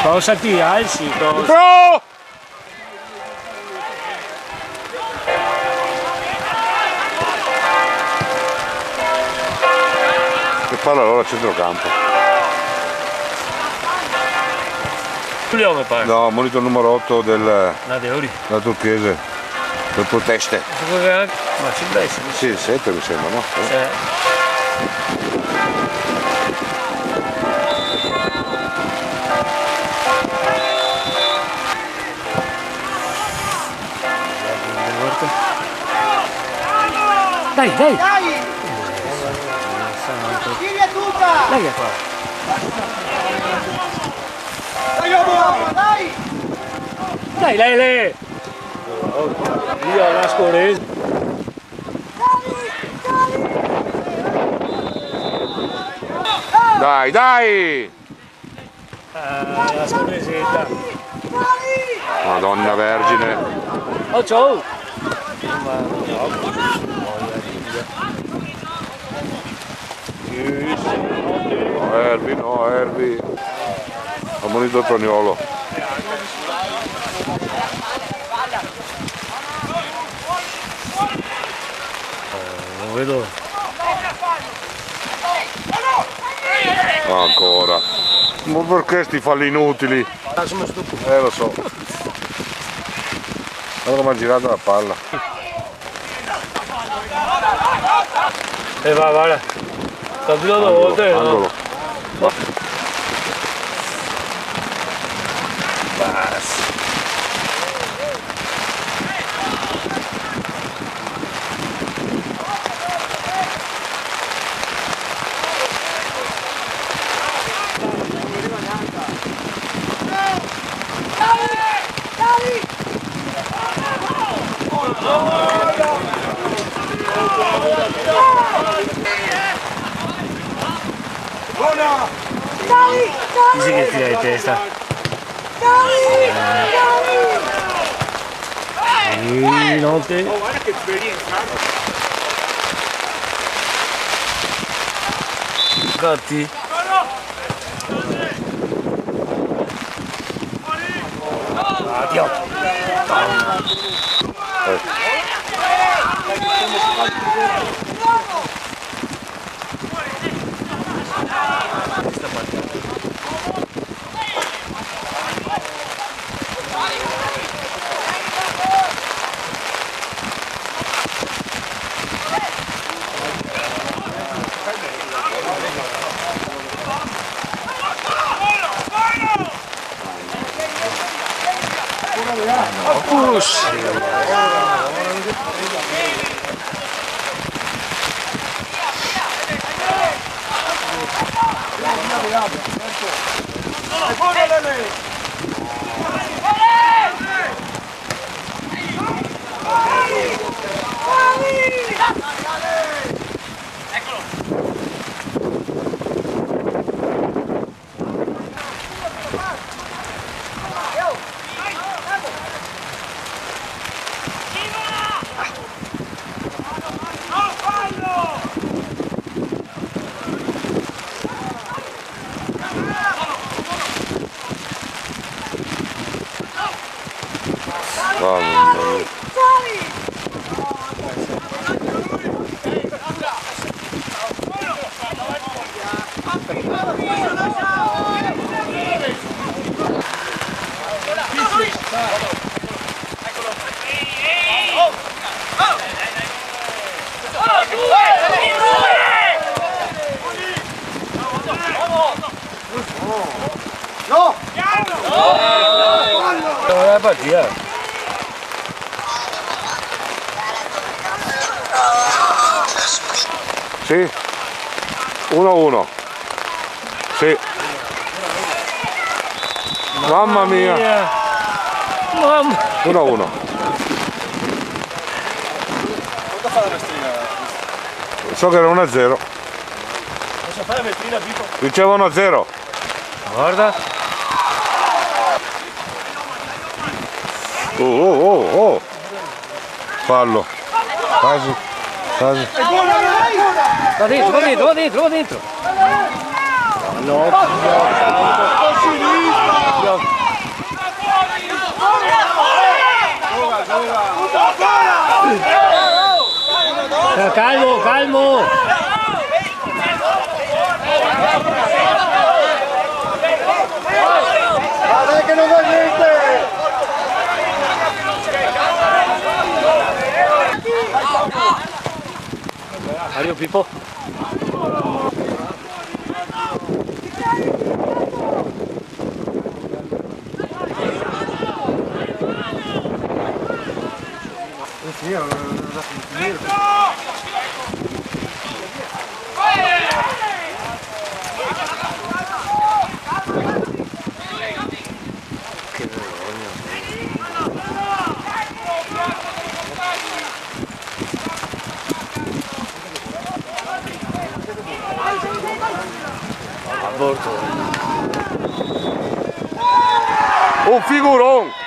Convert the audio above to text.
cosa ti alzi? No! Che palla allora a centrocampo. Giulio mi pare. No, monito numero 8 della Deori. turchese. Per proteste. Ma ci deve essere. Sì, il 7 mi sembra, no? Dai! Dai è tutta! Dai qua! Dai! Dai! Io la scorresa! Dai! La scorresetta! Madonna Vergine! Oh ciao! No, Erbi. Ha monito Toniolo. Non vedo. Ancora. Ma perché sti falli inutili? Sono stupido. Lo so. Allora mi ha girato la palla. Va, guarda. Capito due volte, no? Angolo. Basta. Dici che tira di testa. Notte. Gatti. Addio. Push. No! Non è partita. Sì. 1-1. Sì. Mamma mia. Mamma. 1-1. Cosa fa la vestrina? So che era 1-0. Cosa fa la vestrina, Pippo? Diceva 1-0. Guarda. Oh. Fallo. Quasi. Va dentro. No. calmo. Dai che non va niente! Mario Pippo. Che vergogna. Aborto. Un figurón.